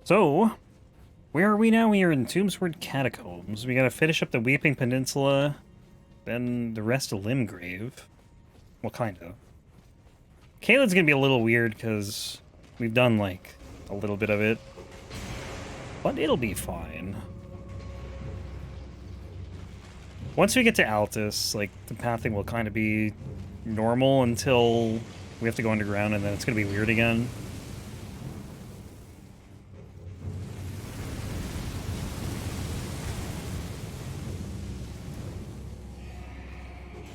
So, where are we now? We are in Tombsward Catacombs. We gotta finish up the Weeping Peninsula, then the rest of Limgrave. Well, kind of. Caelad's gonna be a little weird, because we've done, like, a little bit of it. But it'll be fine. Once we get to Altus, like, the pathing will kind of be normal until we have to go underground, and then it's gonna be weird again.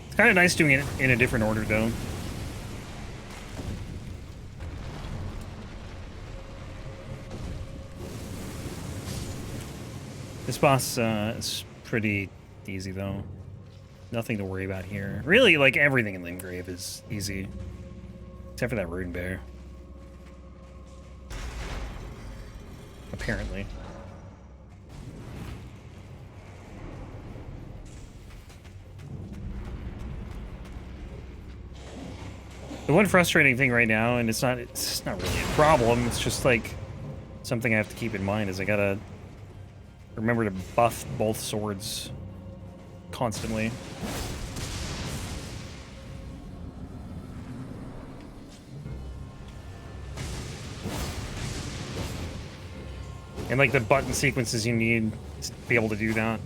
It's kind of nice doing it in a different order, though. This boss is pretty easy, though. Nothing to worry about here. Really, like, everything in Limgrave is easy. Except for that rune bear. Apparently. The one frustrating thing right now, and it's not really a problem, it's just like something I have to keep in mind, is I gotta remember to buff both swords constantly. And like the button sequences you need to be able to do that.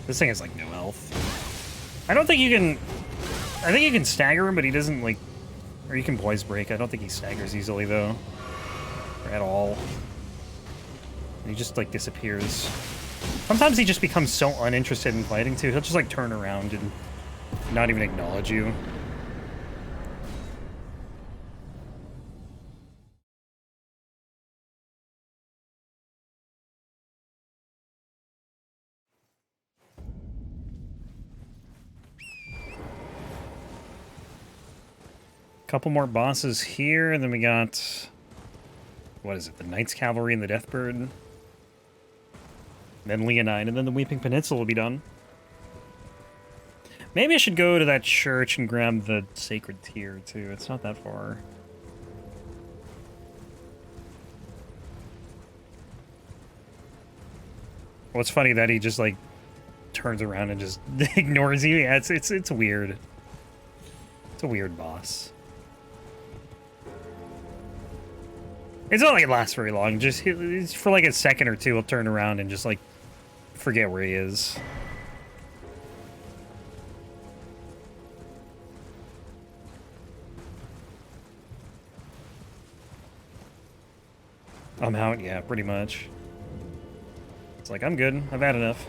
This thing has like no health. I don't think you can... I think you can stagger him, but he doesn't like... Or you can poise break. I don't think he staggers easily though. Or at all. He just like disappears. Sometimes he just becomes so uninterested in fighting too. He'll just like turn around and not even acknowledge you. Couple more bosses here, and then we got... What is it? The Knight's Cavalry and the Deathbird. Then Leonine, and then the Weeping Peninsula will be done. Maybe I should go to that church and grab the Sacred Tear, too. It's not that far. Well, it's funny that he just, like, turns around and just ignores you. Yeah, it's weird. It's a weird boss. It's not like it lasts very long. Just for like a second or two, he'll turn around and just like forget where he is. I'm out, yeah, pretty much. It's like, I'm good. I've had enough.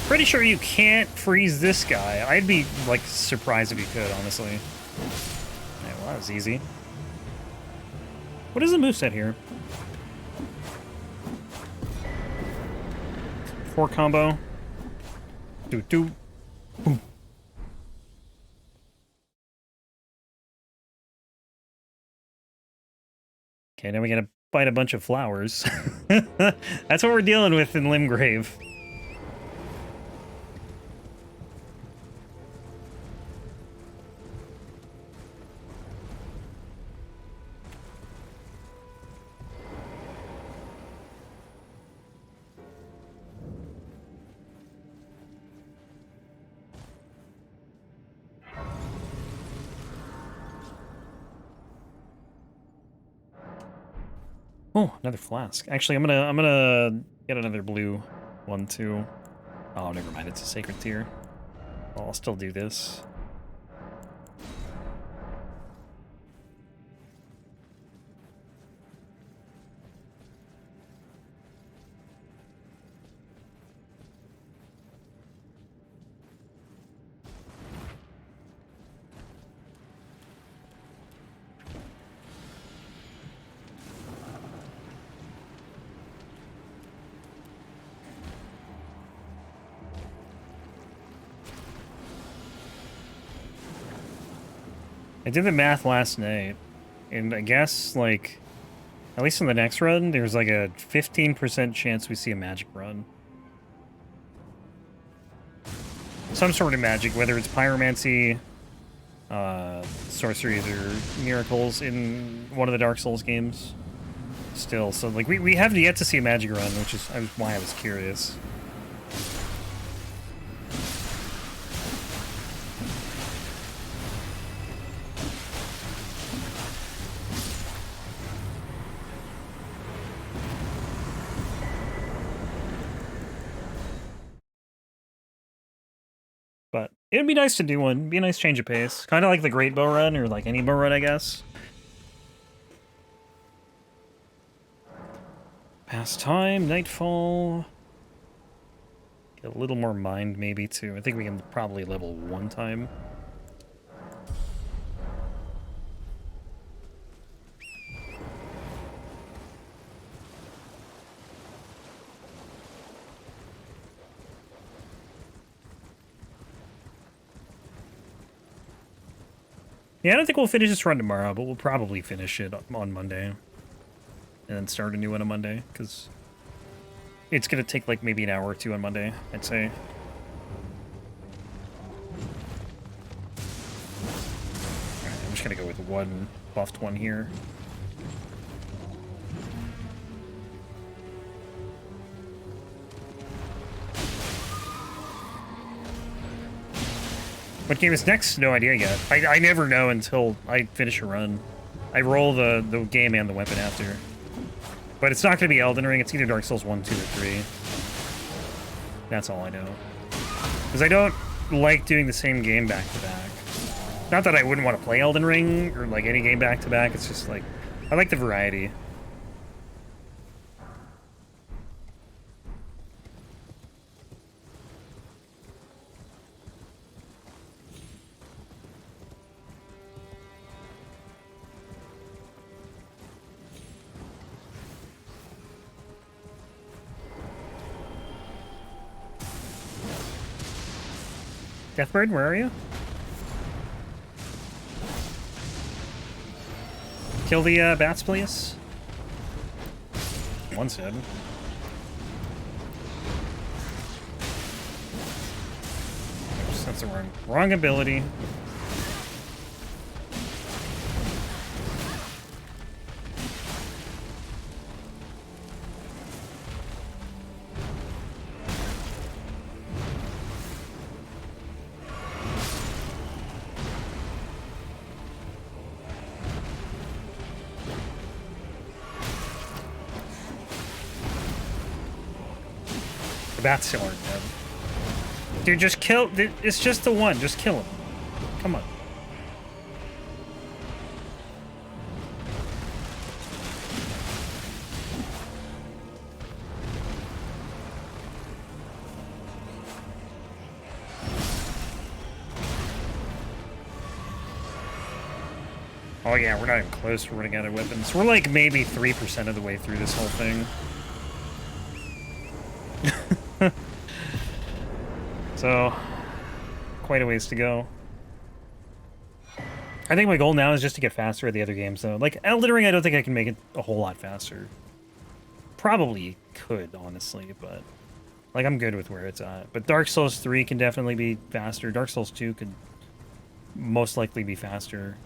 Pretty sure you can't freeze this guy. I'd be, like, surprised if you could, honestly. Yeah, well, that was easy. What is the moveset here? 4 combo. Do. Boom. Okay, now we gotta fight a bunch of flowers. That's what we're dealing with in Limgrave. Oh, another flask. Actually, I'm gonna get another blue one too. Oh, never mind. It's a sacred tier. Well, I'll still do this. I did the math last night, and I guess, like, at least in the next run, there's like a 15% chance we see a magic run. Some sort of magic, whether it's pyromancy, sorceries, or miracles in one of the Dark Souls games. Still, so like we have yet to see a magic run, which is why I was curious. But it'd be nice to do one. It'd be a nice change of pace. Kind of like the Great Bow Run, or like any bow run, I guess. Past time, Nightfall. Get a little more mind, maybe, too. I think we can probably level one time. Yeah, I don't think we'll finish this run tomorrow, but we'll probably finish it on Monday. And then start a new one on Monday, because it's going to take like maybe an hour or two on Monday, I'd say. Alright, I'm just going to go with one buffed one here. What game is next? No idea yet. I never know until I finish a run. I roll the game and the weapon after. But it's not going to be Elden Ring. It's either Dark Souls 1, 2, or 3. That's all I know. Because I don't like doing the same game back to back. Not that I wouldn't want to play Elden Ring or like any game back to back. It's just like, I like the variety. Deathbird, where are you? Kill the bats, please. One's dead. Oops, that's the wrong ability. The bats still aren't dead. Dude, just kill... It's just the one. Just kill him. Come on. Oh yeah, we're not even close to running out of weapons. We're like maybe 3% of the way through this whole thing. So, quite a ways to go. I think my goal now is just to get faster at the other games, though. Like, Elden Ring, I don't think I can make it a whole lot faster. Probably could, honestly, but... Like, I'm good with where it's at. But Dark Souls 3 can definitely be faster. Dark Souls 2 could most likely be faster.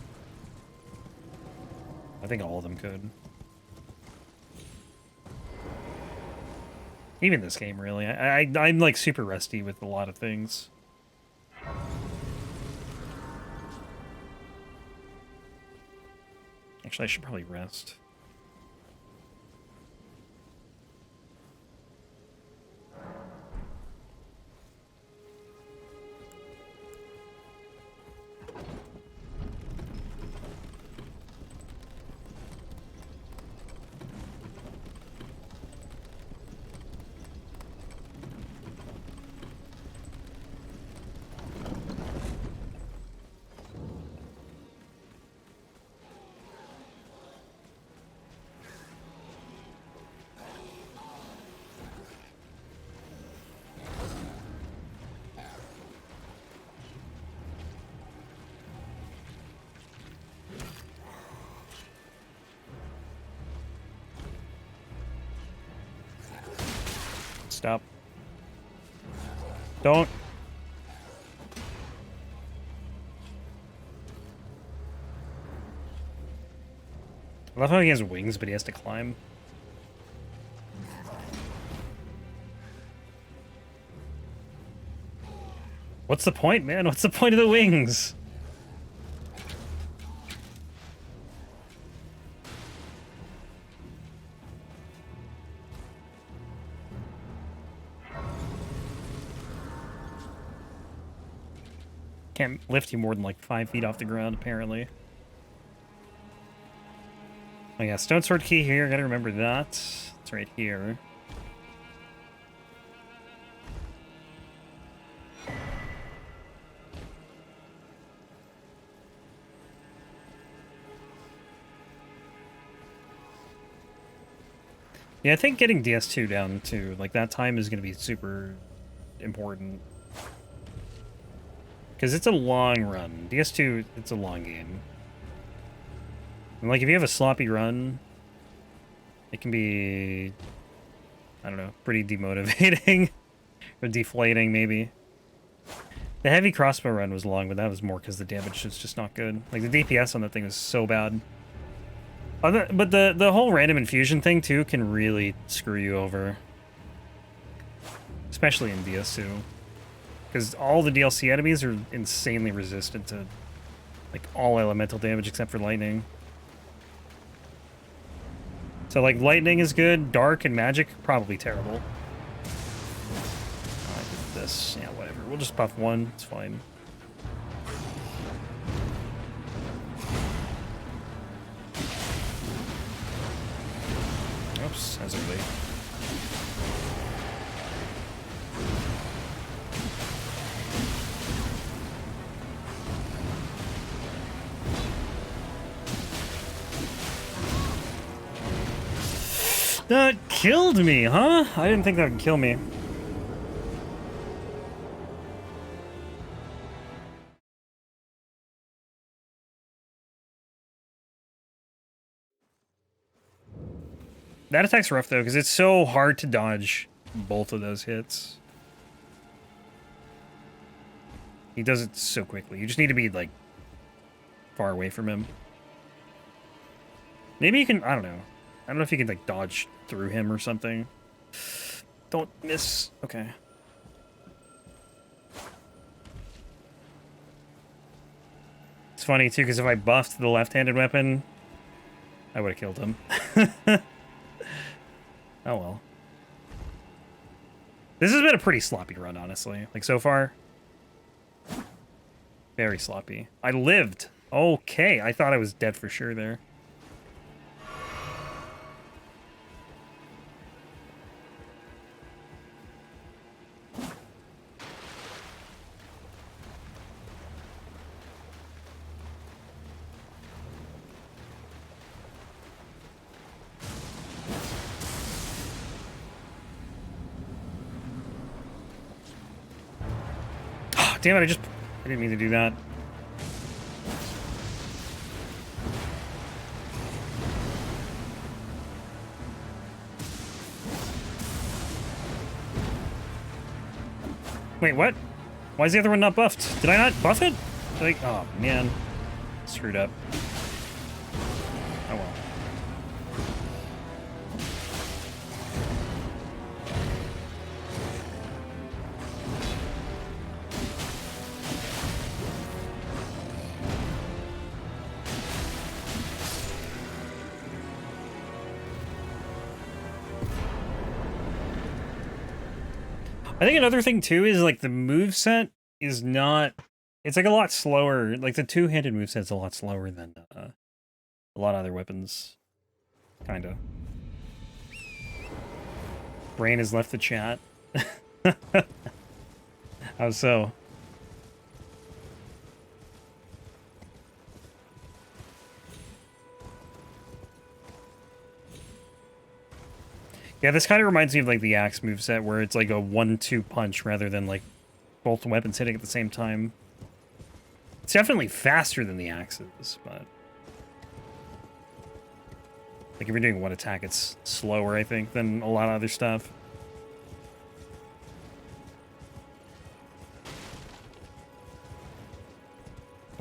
I think all of them could. Even this game, really. I'm like super rusty with a lot of things. Actually, I should probably rest. Stop. Don't. I love how he has wings, but he has to climb. What's the point, man? What's the point of the wings? Can't lift you more than like 5 feet off the ground, apparently. Oh yeah, Stone Sword key here. Gotta remember that. It's right here. Yeah, I think getting DS2 down to like that time is gonna be super important. Because it's a long run. DS2, it's a long game. And like, if you have a sloppy run, it can be, I don't know, pretty demotivating. Or deflating, maybe. The heavy crossbow run was long, but that was more because the damage was just not good. Like, the DPS on that thing was so bad. But the whole random infusion thing, too, can really screw you over. Especially in DS2. Because all the DLC enemies are insanely resistant to, like, all elemental damage except for lightning. So, like, lightning is good, dark and magic, probably terrible. I did this. Yeah, whatever. We'll just buff one. It's fine. Oops, that's early. That killed me, huh? I didn't think that would kill me. That attack's rough, though, because it's so hard to dodge both of those hits. He does it so quickly. You just need to be, like, far away from him. Maybe you can... I don't know. I don't know if you can, like, dodge through him or something. Don't miss. Okay. It's funny, too, because if I buffed the left-handed weapon, I would have killed him. Oh, well. This has been a pretty sloppy run, honestly. Like, so far. Very sloppy. I lived. Okay, I thought I was dead for sure there. Damn it, I didn't mean to do that. Wait, what? Why is the other one not buffed? Did I not buff it? Like, oh man. Screwed up. Oh well. I think another thing, too, is, like, the moveset is not... It's, like, a lot slower. Like, the two-handed moveset's a lot slower than a lot of other weapons. Kinda. Brain has left the chat. How so? Yeah, this kind of reminds me of, like, the axe moveset, where it's like a 1-2 punch rather than, like, both weapons hitting at the same time. It's definitely faster than the axes, but... Like, if you're doing one attack, it's slower, I think, than a lot of other stuff.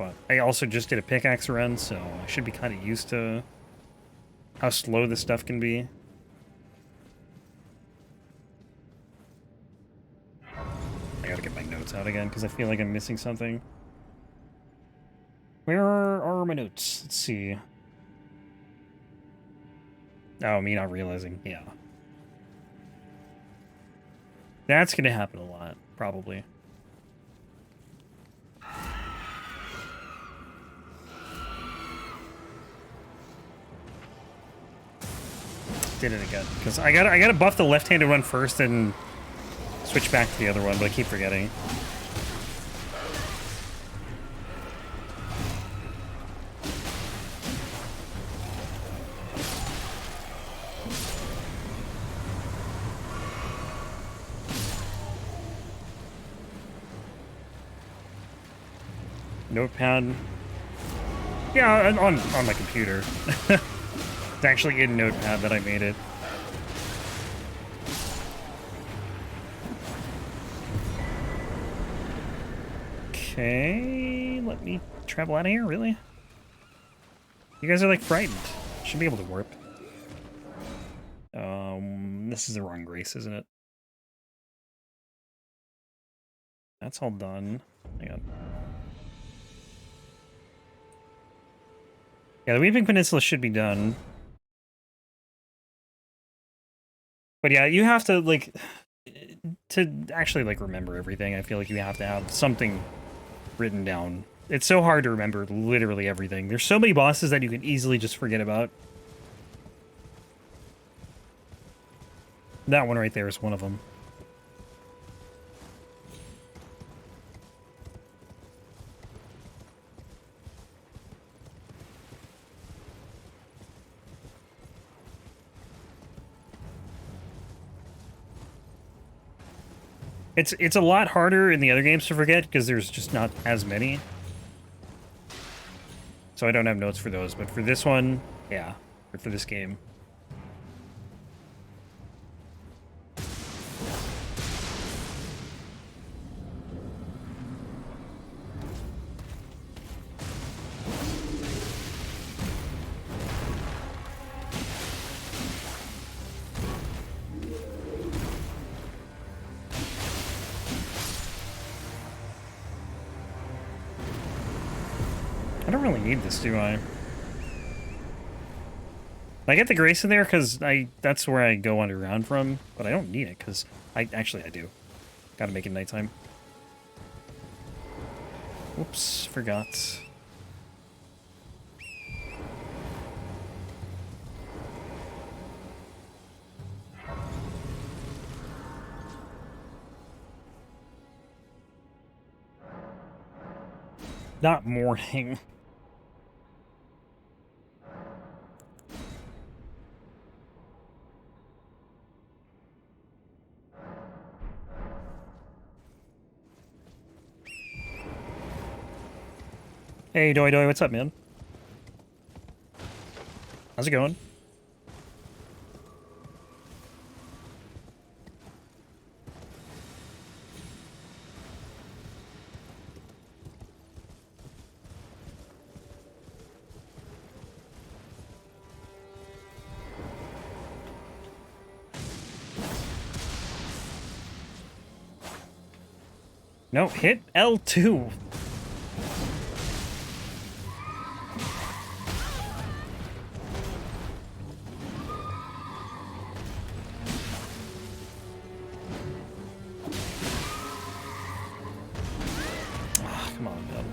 But I also just did a pickaxe run, so I should be kind of used to how slow this stuff can be. I gotta get my notes out again, because I feel like I'm missing something. Where are my notes? Let's see. Oh, me not realizing. Yeah. That's gonna happen a lot, probably. Did it again. Because I gotta buff the left-handed one first and switch back to the other one, but I keep forgetting. Notepad. Yeah, on my computer. It's actually in Notepad that I made it. Okay, let me travel out of here, really? You guys are like frightened. Should be able to warp. This is the wrong grace, isn't it? That's all done. Hang on. Yeah, the Weeping Peninsula should be done. But yeah, you have to, like, to actually, like, remember everything, I feel like you have to have something written down. It's so hard to remember literally everything. There's so many bosses that you can easily just forget about. That one right there is one of them. It's a lot harder in the other games to forget because there's just not as many. So I don't have notes for those, but for this one, yeah, or for this game. I don't really need this, do I? I get the grace in there because that's where I go underground from, but I don't need it because I do. Gotta make it nighttime. Whoops, forgot. Not morning. Hey, Doi Doi, what's up, man? How's it going? No, hit L2. Come on, man.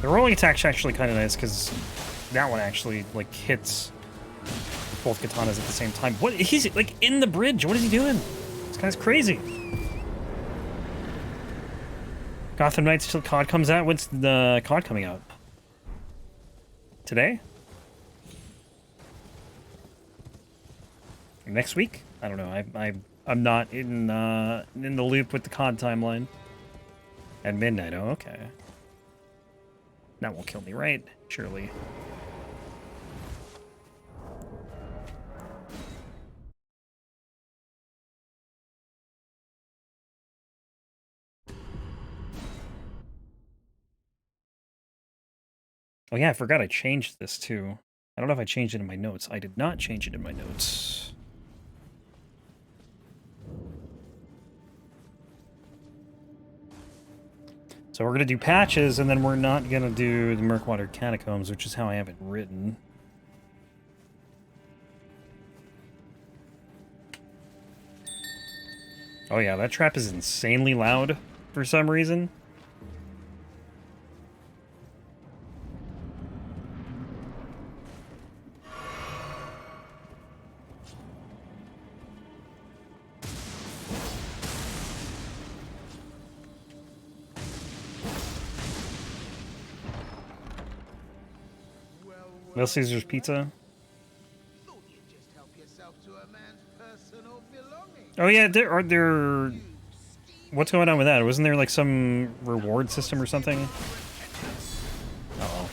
The rolling attack's actually kind of nice because that one actually like hits both katanas at the same time. What? He's like in the bridge. What is he doing? This guy's crazy. Gotham Knights till COD comes out. When's the COD coming out? Today? Next week? I don't know. I'm not in the loop with the COD timeline. At midnight. Oh, okay. That won't kill me, right? Surely. Oh yeah, I forgot I changed this too. I don't know if I changed it in my notes. I did not change it in my notes. So we're going to do patches, and then we're not going to do the Murkwater Catacombs, which is how I have it written. Oh yeah, that trap is insanely loud for some reason. Little Caesar's Pizza. Oh yeah, there. What's going on with that? Wasn't there like some reward system or something? Uh-oh.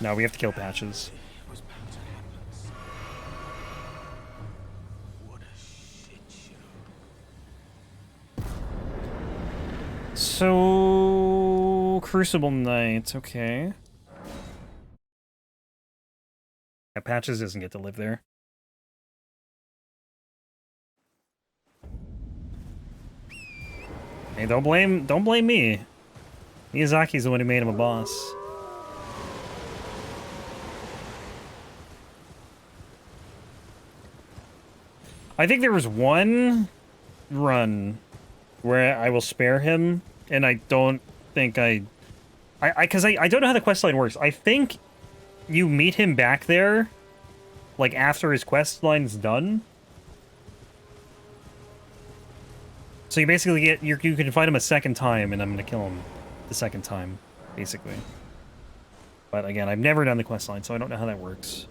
No, we have to kill patches. So, Crucible Knight, okay. Yeah, Patches doesn't get to live there. Hey, don't blame me. Miyazaki's the one who made him a boss. I think there was one run where I will spare him, and I don't think because I don't know how the questline works. I think you meet him back there, like, after his questline's done. So you basically get, you can fight him a second time, and I'm gonna kill him the second time, basically. But again, I've never done the questline, so I don't know how that works.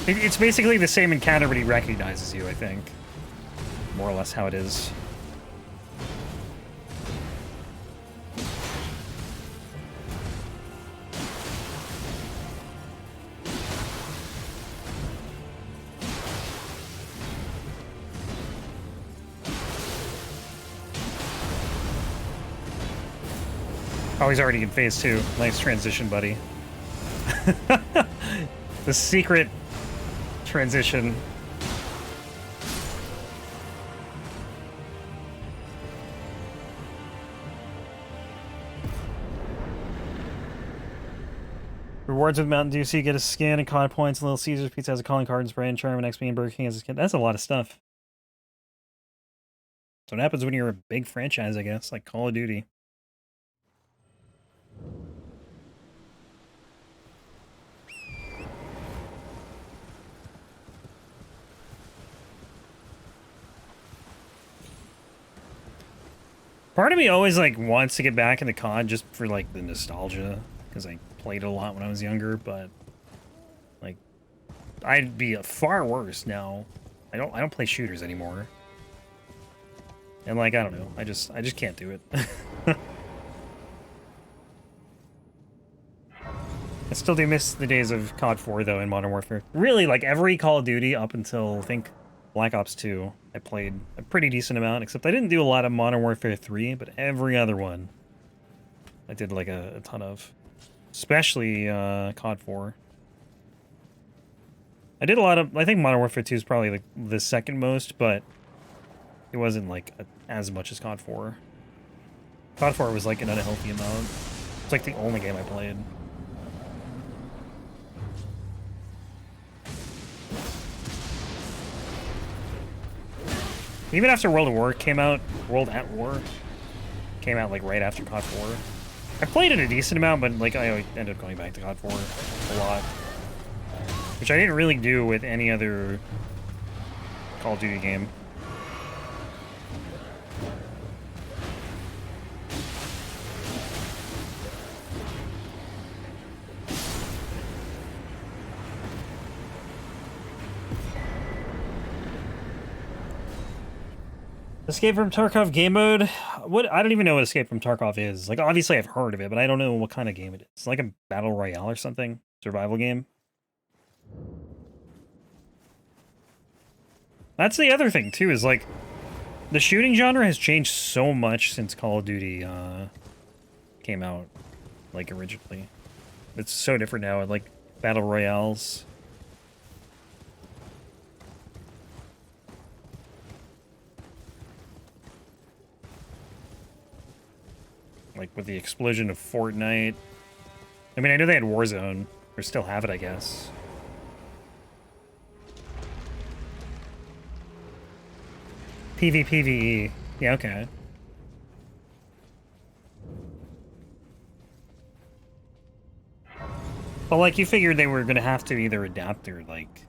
It's basically the same encounter, but he recognizes you, I think. More or less how it is. Oh, he's already in phase 2. Nice transition, buddy. The secret transition. Rewards with Mountain Dew, so you get a skin and con points. Little Caesar's Pizza has a calling card and spray and charm, and XP and Burger King has a skin. That's a lot of stuff. That's what happens when you're a big franchise, I guess, like Call of Duty. Part of me always, like, wants to get back into COD just for, like, the nostalgia, because I played it a lot when I was younger, but, like, I'd be far worse now. I don't play shooters anymore. And, like, I don't know. I just can't do it. I still do miss the days of COD 4, though, in Modern Warfare. Really, like, every Call of Duty up until, I think, Black Ops 2, I played a pretty decent amount, except I didn't do a lot of Modern Warfare 3, but every other one I did, like, a ton of. Especially COD 4. I did a lot of, I think Modern Warfare 2 is probably like the second most, but it wasn't like as much as COD 4. COD 4 was like an unhealthy amount. It's like the only game I played. Even after World at War came out, came out like right after COD 4. I played it a decent amount, but like I ended up going back to COD 4 a lot. Which I didn't really do with any other Call of Duty game. Escape from Tarkov game mode. what I don't even know what Escape from Tarkov is. Like, obviously I've heard of it, but I don't know what kind of game it is. It's like a battle royale or something, survival game. That's the other thing too. Is like, the shooting genre has changed so much since Call of Duty came out, like originally. It's so different now. Like battle royales. Like, with the explosion of Fortnite. I mean, I know they had Warzone. Or still have it, I guess. PvPvE. Yeah, okay. But, like, you figured they were gonna have to either adapt or, like,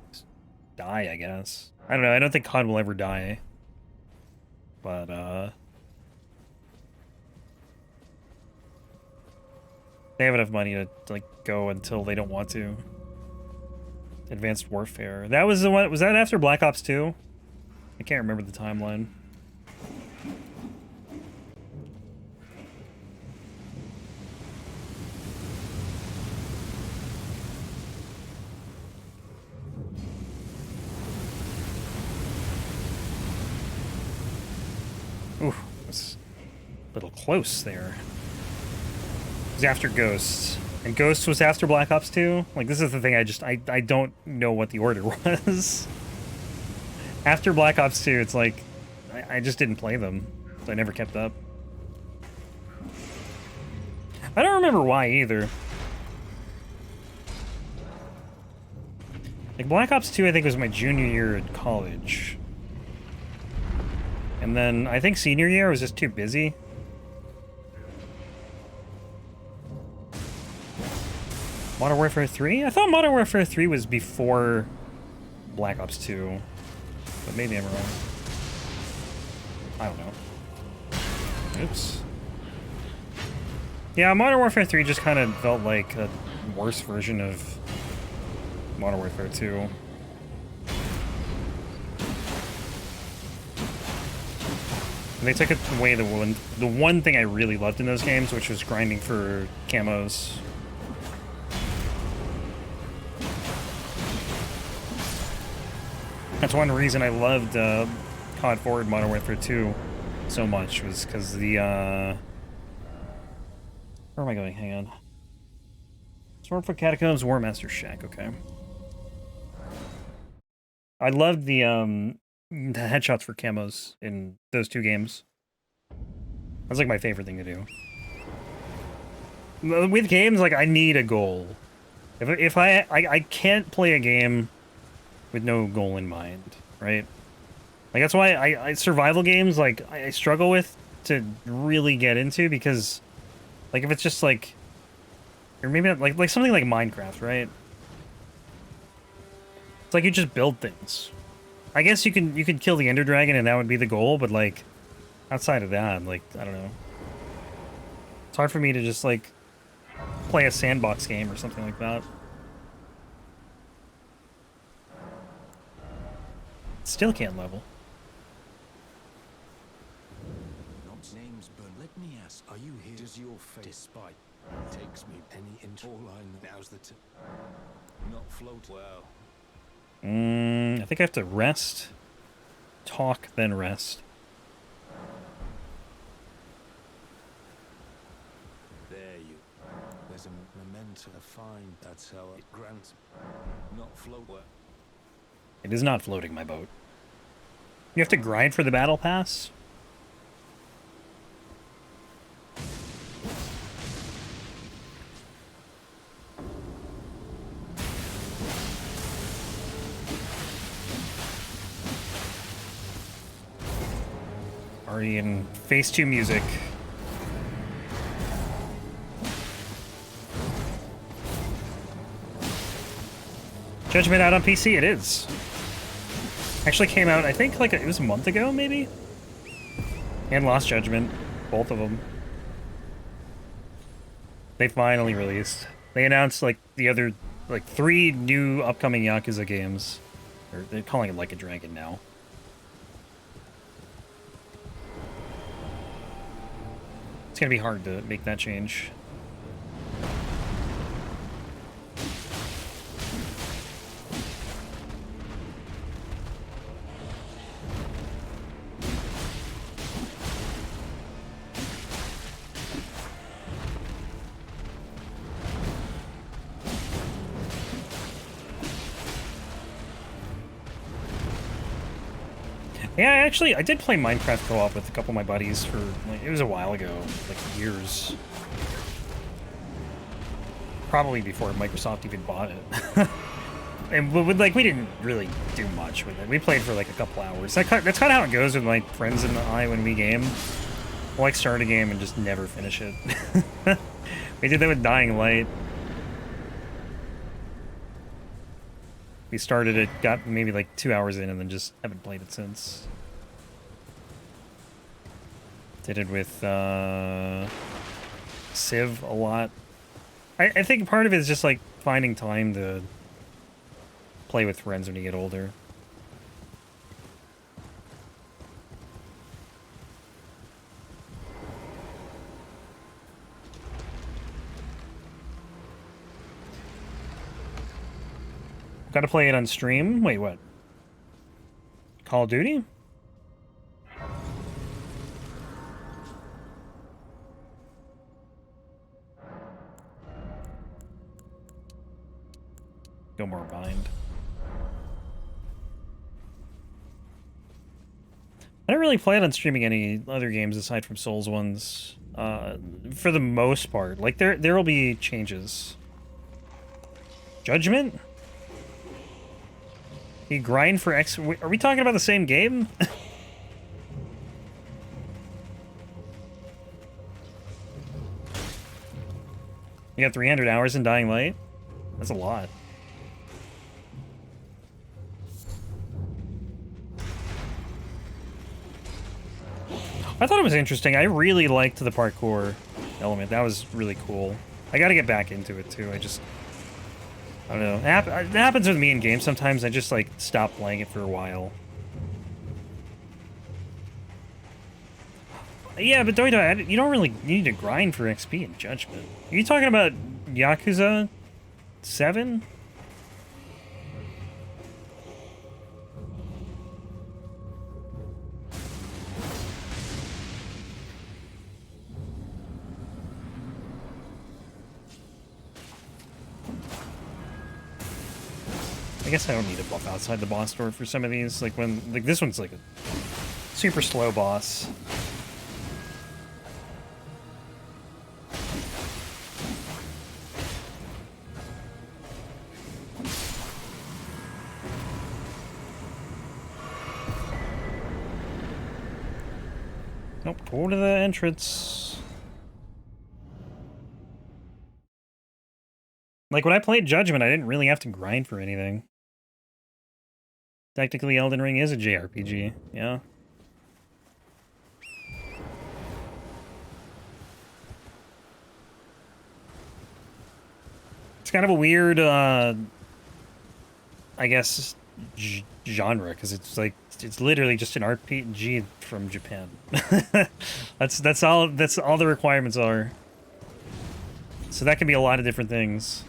die, I guess. I don't know, I don't think COD will ever die. But, they have enough money to, like, go until they don't want to. Advanced Warfare. That was the one... Was that after Black Ops 2? I can't remember the timeline. Ooh, that's a little close there. It was after Ghosts. And Ghosts was after Black Ops 2? Like, this is the thing, I don't know what the order was. After Black Ops 2, it's like, I just didn't play them. So I never kept up. I don't remember why, either. Like, Black Ops 2, I think, was my junior year in college. And then, I think senior year, I was just too busy. Modern Warfare 3? I thought Modern Warfare 3 was before Black Ops 2. But maybe I'm wrong. I don't know. Oops. Yeah, Modern Warfare 3 just kind of felt like a worse version of Modern Warfare 2. And they took away the one thing I really loved in those games, which was grinding for camos. That's one reason I loved COD Forward Modern Warfare 2 so much, was because the, where am I going? Hang on. Stormfoot Catacombs, War Master Shack, okay. I loved the headshots for camos in those two games. That's like my favorite thing to do. With games, like, I need a goal. If I can't play a game with no goal in mind, right? Like, that's why I survival games, like, I struggle with to really get into, because, like, if it's just like, or maybe not, like something like Minecraft, right? It's like you just build things. I guess you can kill the Ender Dragon and that would be the goal, but, like, outside of that, like, I don't know. It's hard for me to just, like, play a sandbox game or something like that. Still can't level. Names, but let me ask, are you here? Does your fate, despite takes me any into all I know? Now's the not float well. I think I have to rest, talk, then rest. There you. There's a memento to find. That's how it grants. Not float well. It is not floating my boat. You have to grind for the battle pass? Already in phase 2 music. Judgment out on PC? It is. Actually came out, I think, like, it was a month ago, maybe? And Lost Judgment. Both of them. They finally released. They announced, like, the other, like, 3 new upcoming Yakuza games. Or they're calling it Like a Dragon now. It's gonna be hard to make that change. Yeah, actually, I did play Minecraft co-op with a couple of my buddies for, like, it was a while ago, like years. Probably before Microsoft even bought it. And we didn't really do much with it. We played for like a couple hours. That's kind of how it goes with my friends and I when we game. We'll like start a game and just never finish it. We did that with Dying Light. We started it, got maybe like 2 hours in, and then just haven't played it since. Did it with Civ a lot. I think part of it is just like finding time to play with friends when you get older. Gotta play it on stream? Wait, what? Call of Duty? Go more bind. I don't really plan on streaming any other games aside from Souls ones. For the most part. Like, there will be changes. Judgment? You grind for X... Are we talking about the same game? You got 300 hours in Dying Light? That's a lot. I thought it was interesting. I really liked the parkour element. That was really cool. I gotta get back into it, too. I don't know. It happens with me in games. Sometimes I just, like, stop playing it for a while. Yeah, but you don't really need to grind for XP in Judgment. Are you talking about Yakuza 7? I guess I don't need a buff outside the boss door for some of these. Like this one's like a super slow boss. Nope, go to the entrance. Like when I played Judgment, I didn't really have to grind for anything. Technically, Elden Ring is a JRPG, yeah. It's kind of a weird, I guess, genre, because it's like, it's literally just an RPG from Japan. That's all the requirements are. So that can be a lot of different things.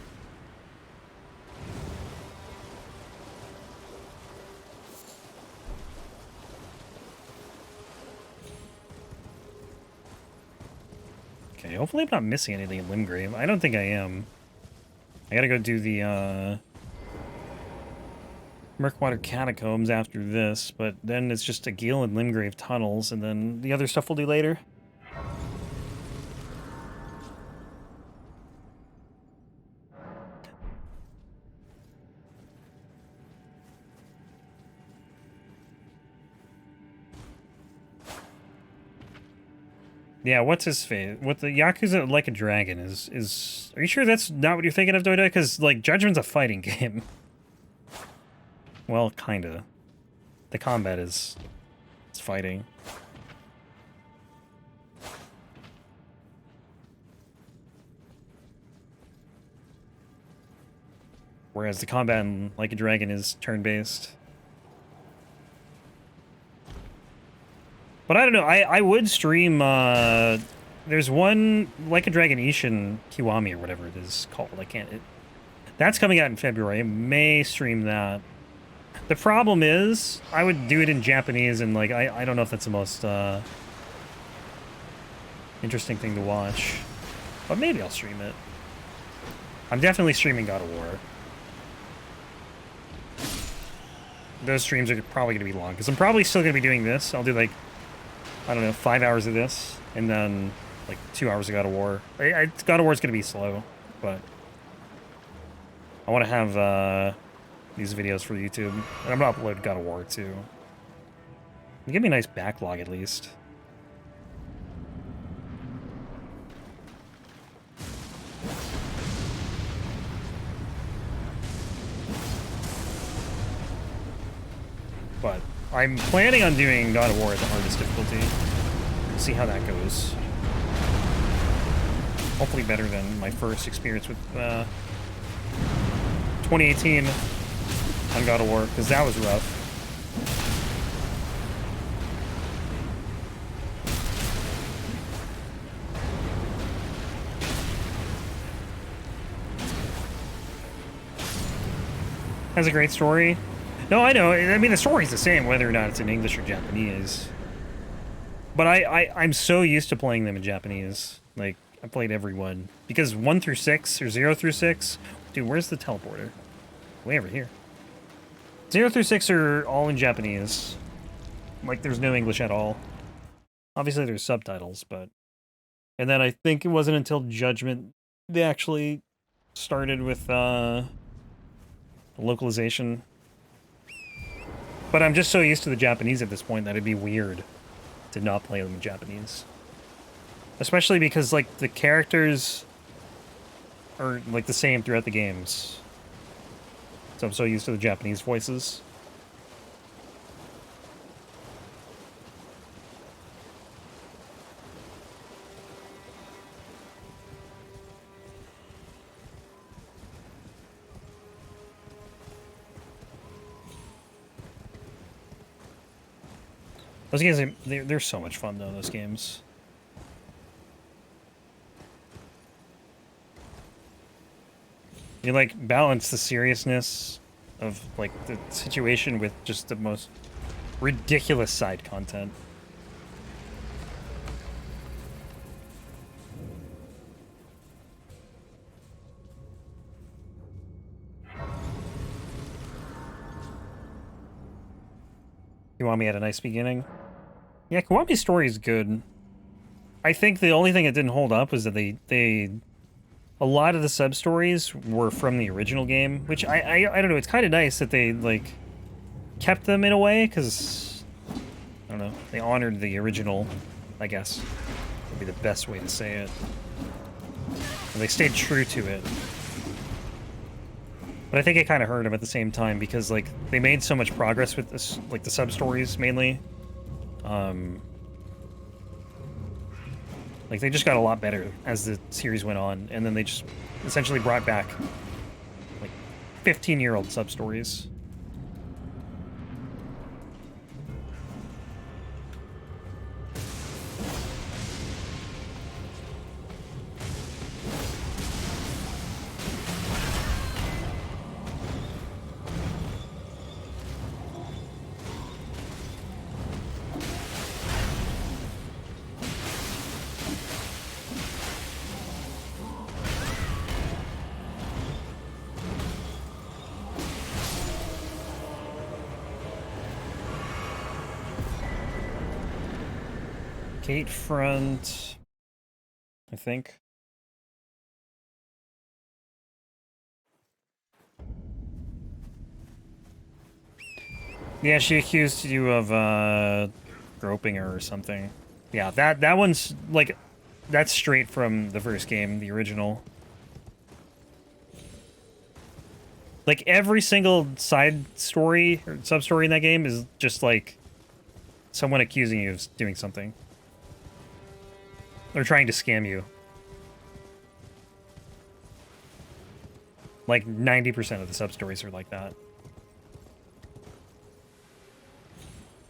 Okay, hopefully I'm not missing anything in Limgrave. I don't think I am. I gotta go do the, Murkwater Catacombs after this, but then it's just a Gil and Limgrave tunnels, and then the other stuff we'll do later. Yeah, what's his face? What the Yakuza Like a Dragon is... Are you sure that's not what you're thinking of, Doida? Because, like, Judgment's a fighting game. Well, kinda. The combat is... It's fighting. Whereas the combat in Like a Dragon is turn-based. But I don't know, I would stream there's one like a Dragonetian Kiwami or whatever it is called. I can't. That's coming out in February. I may stream that. The problem is, I would do it in Japanese, and like I don't know if that's the most interesting thing to watch, but maybe I'll stream it. I'm definitely streaming God of War. Those streams are probably going to be long, because I'm probably still going to be doing this. I'll do, like, I don't know, 5 hours of this, and then, like, 2 hours of God of War. God of War is going to be slow, but I want to have these videos for YouTube, and I'm going to upload God of War, too. Give me a nice backlog, at least. But I'm planning on doing God of War at the hardest difficulty. See how that goes. Hopefully better than my first experience with 2018 on God of War, because that was rough. Has a great story. No, I know. I mean, the story's the same, whether or not it's in English or Japanese. But I'm so used to playing them in Japanese. Like, I played every one. Because 1 through 6, or 0 through 6... Dude, where's the teleporter? Way over here. 0 through 6 are all in Japanese. Like, there's no English at all. Obviously, there's subtitles, but... And then I think it wasn't until Judgment they actually started with, localization. But I'm just so used to the Japanese at this point that it'd be weird to not play them in Japanese. Especially because, like, the characters are, like, the same throughout the games. So I'm so used to the Japanese voices. Those games, they're so much fun, though, those games. You, like, balance the seriousness of, like, the situation with just the most ridiculous side content. Kiwami had a nice beginning. Yeah, Kiwami's story is good. I think the only thing that didn't hold up was that they a lot of the sub-stories were from the original game, which I don't know, it's kind of nice that they, like, kept them in a way, because, I don't know, they honored the original, I guess, would be the best way to say it. And they stayed true to it. But I think it kind of hurt them at the same time, because, like, they made so much progress with this, like, the sub-stories, mainly. Like, they just got a lot better as the series went on, and then they just essentially brought back, like, 15-year-old sub-stories. Gate front, I think. Yeah, she accused you of groping her or something. Yeah, that one's like, that's straight from the first game, the original. Like, every single side story or sub story in that game is just like someone accusing you of doing something. They're trying to scam you. Like, 90% of the sub-stories are like that.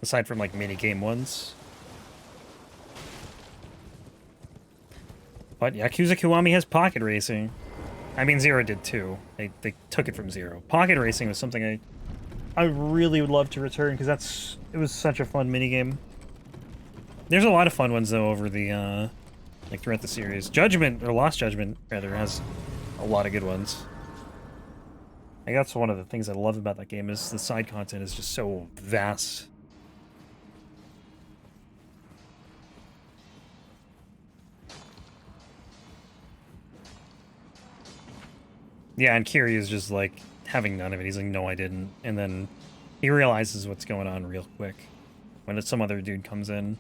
Aside from, like, mini-game ones. But Yakuza Kiwami has pocket racing. I mean, Zero did too. They took it from Zero. Pocket racing was something I really would love to return, because it was such a fun minigame. There's a lot of fun ones, though, over the, like, throughout the series. Judgment, or Lost Judgment, rather, has a lot of good ones. I think that's one of the things I love about that game, is the side content is just so vast. Yeah, and Kiryu is just, like, having none of it. He's like, no, I didn't. And then he realizes what's going on real quick when some other dude comes in.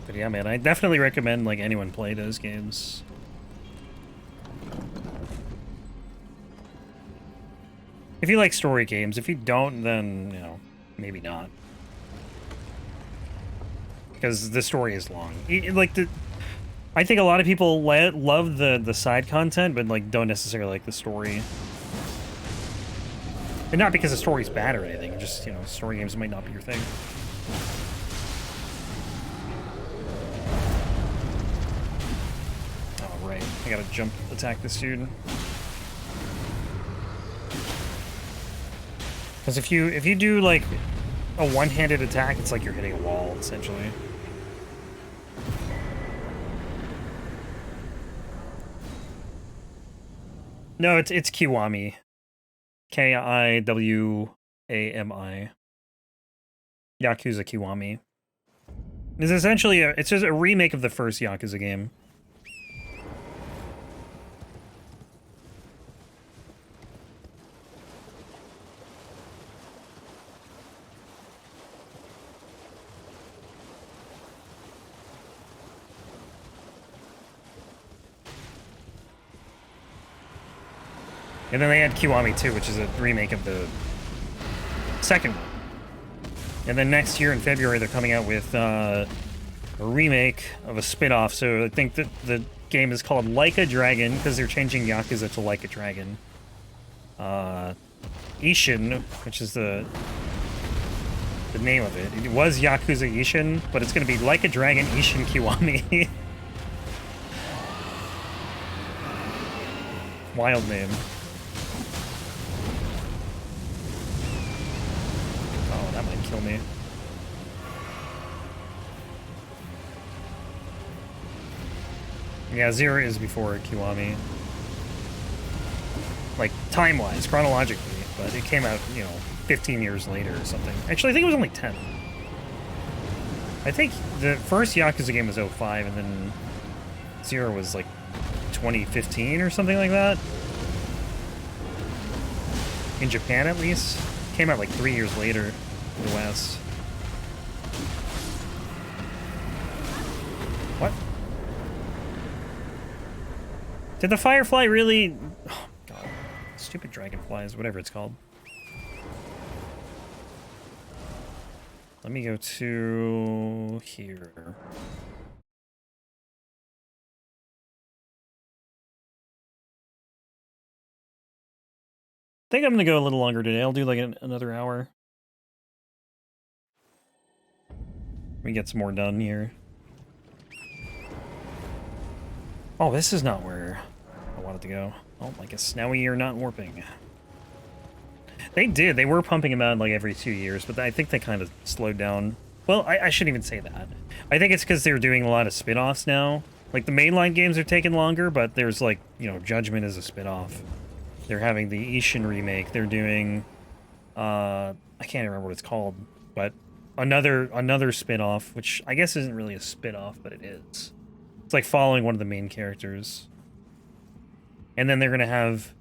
But yeah, man, I definitely recommend, like, anyone play those games. If you like story games, if you don't, then, you know, maybe not. Because the story is long. I think a lot of people love the side content, but, like, don't necessarily like the story. And not because the story's bad or anything, just, you know, story games might not be your thing. Oh, right. I gotta jump attack this dude. Because if you do, like, a one-handed attack, it's like you're hitting a wall, essentially. No, it's Kiwami. Kiwami. Yakuza Kiwami. It's essentially it's just a remake of the first Yakuza game. And then they had Kiwami 2, which is a remake of the second one. And then next year in February, they're coming out with a remake of a spin-off. So I think that the game is called Like a Dragon, because they're changing Yakuza to Like a Dragon. Ishin, which is the name of it. It was Yakuza Ishin, but it's going to be Like a Dragon Ishin Kiwami. Wild name. Kill me. Yeah, Zero is before Kiwami. Like, time-wise, chronologically, but it came out, you know, 15 years later or something. Actually, I think it was only 10. I think the first Yakuza game was 05, and then Zero was, like, 2015 or something like that. In Japan, at least. Came out, like, 3 years later. The West. What? Did the Firefly really... Oh, God. Stupid dragonflies, whatever it's called. Let me go to... here. I think I'm gonna go a little longer today. I'll do like another hour. We get some more done here. Oh, this is not where I wanted to go. Oh, I guess now we are not warping. They were pumping them out like every 2 years, but I think they kind of slowed down. Well, I shouldn't even say that. I think it's because they're doing a lot of spin-offs now. Like, the mainline games are taking longer, but there's, like, you know, Judgment is a spin-off. They're having the Ishin remake. They're doing, I can't remember what it's called, but another spin-off, which I guess isn't really a spin-off, but it is. It's like following one of the main characters. And then they're gonna have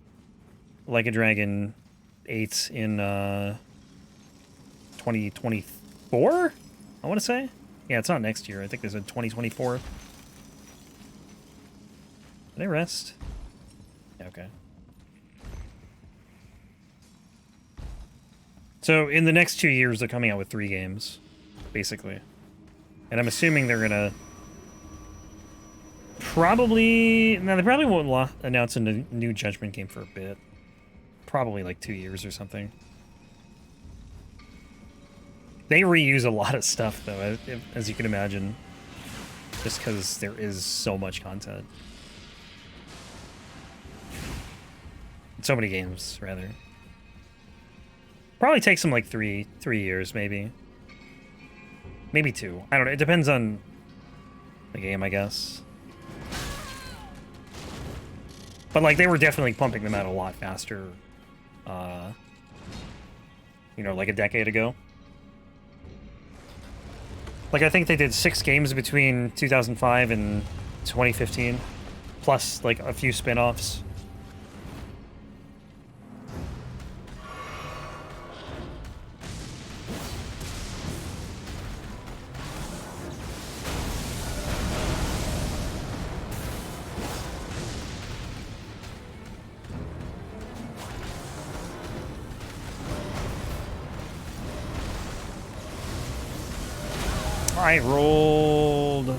Like a Dragon 8 in 2024, I want to say. Yeah, it's not next year. I think they said 2024. Did I rest? Yeah, okay. So in the next 2 years, they're coming out with 3 games, basically. And I'm assuming they're gonna probably... No, they probably won't announce a new Judgment game for a bit. Probably like 2 years or something. They reuse a lot of stuff, though, as you can imagine. Just because there is so much content. So many games, rather. Probably takes them like three years, maybe. Maybe 2. I don't know. It depends on the game, I guess. But like, they were definitely pumping them out a lot faster. You know, like a decade ago. Like, I think they did 6 games between 2005 and 2015. Plus, like, a few spin-offs. I rolled...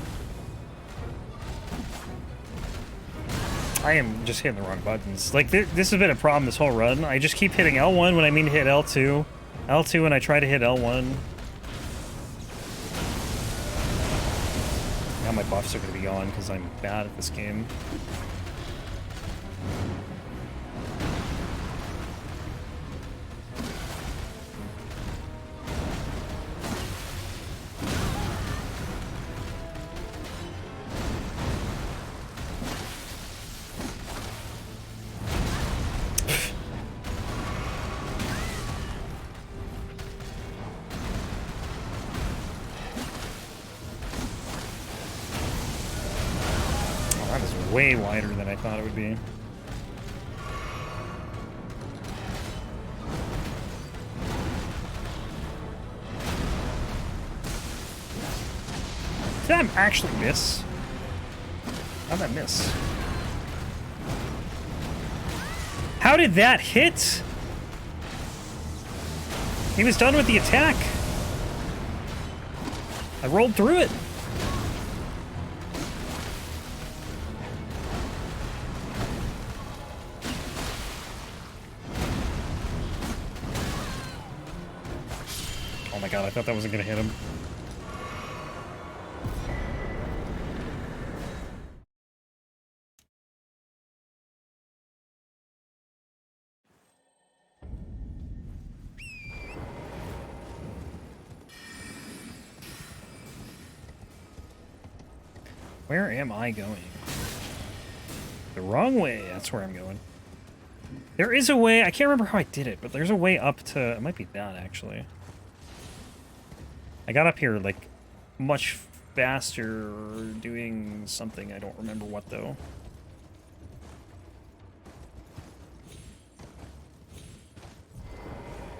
I am just hitting the wrong buttons. Like, this has been a problem this whole run. I just keep hitting L1 when I mean to hit L2. L2 when I try to hit L1. Now my buffs are going to be gone because I'm bad at this game. Way wider than I thought it would be. Did I actually miss? How'd I miss? How did that hit? He was done with the attack. I rolled through it. God, I thought that wasn't going to hit him. Where am I going? The wrong way. That's where I'm going. There is a way. I can't remember how I did it, but there's a way up to... It might be that, actually. I got up here, like, much faster doing something. I don't remember what, though.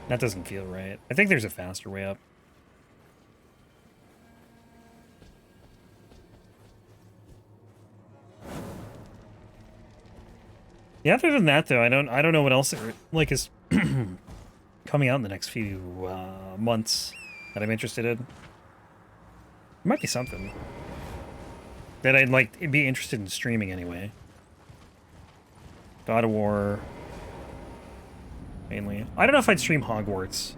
That doesn't feel right. I think there's a faster way up. Yeah, other than that, though, I don't know what else like is coming out in the next few months that I'm interested in. There might be something that I'd like be interested in streaming anyway. God of War, mainly. I don't know if I'd stream Hogwarts.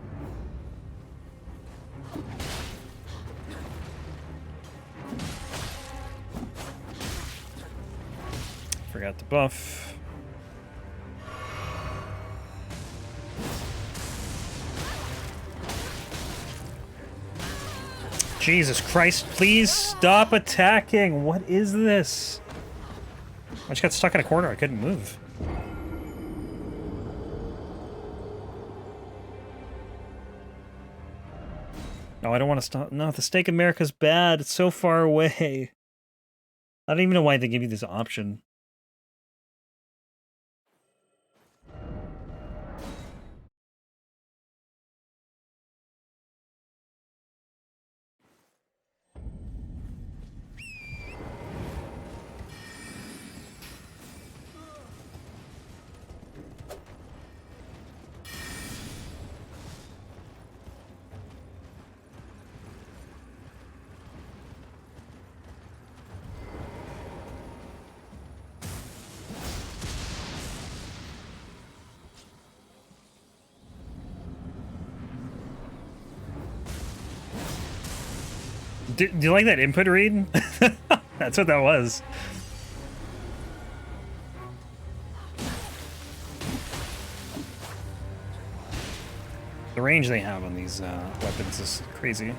Forgot to buff. Jesus Christ, please stop attacking! What is this? I just got stuck in a corner, I couldn't move. No, I don't want to stop. No, the Stake America's bad. It's so far away. I don't even know why they give you this option. Do you like that input read? That's what that was. The range they have on these weapons is crazy.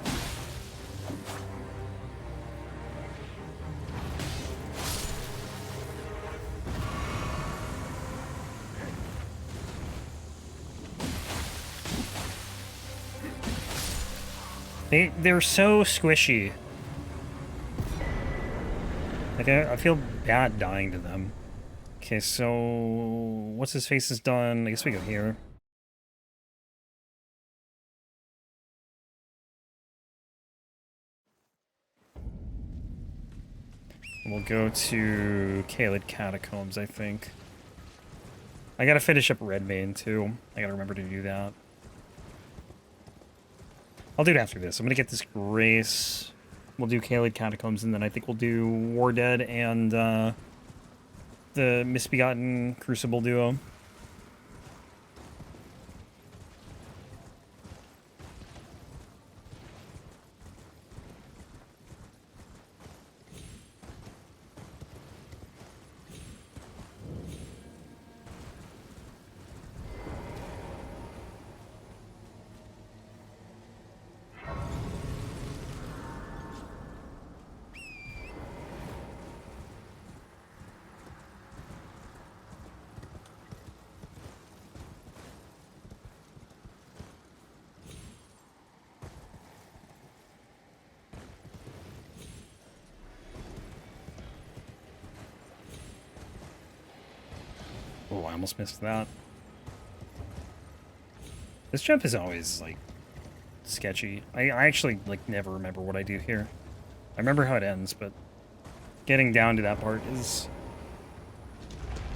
They're so squishy. Like, I feel bad dying to them. Okay, so... what's his face is done? I guess we go here. We'll go to Caelid Catacombs, I think. I gotta finish up Redmane, too. I gotta remember to do that. I'll do it after this. I'm gonna get this Grace. We'll do Caelid Catacombs, and then I think we'll do War Dead and the Misbegotten Crucible duo. Oh, I almost missed that. This jump is always, like, sketchy. I actually, like, never remember what I do here. I remember how it ends, but getting down to that part is...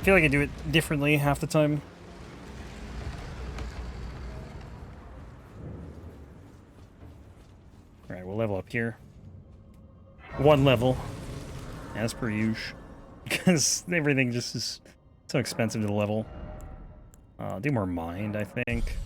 I feel like I do it differently half the time. Alright, we'll level up here. 1 level. As per usual. Because everything just is so expensive to level. Do more mind, I think.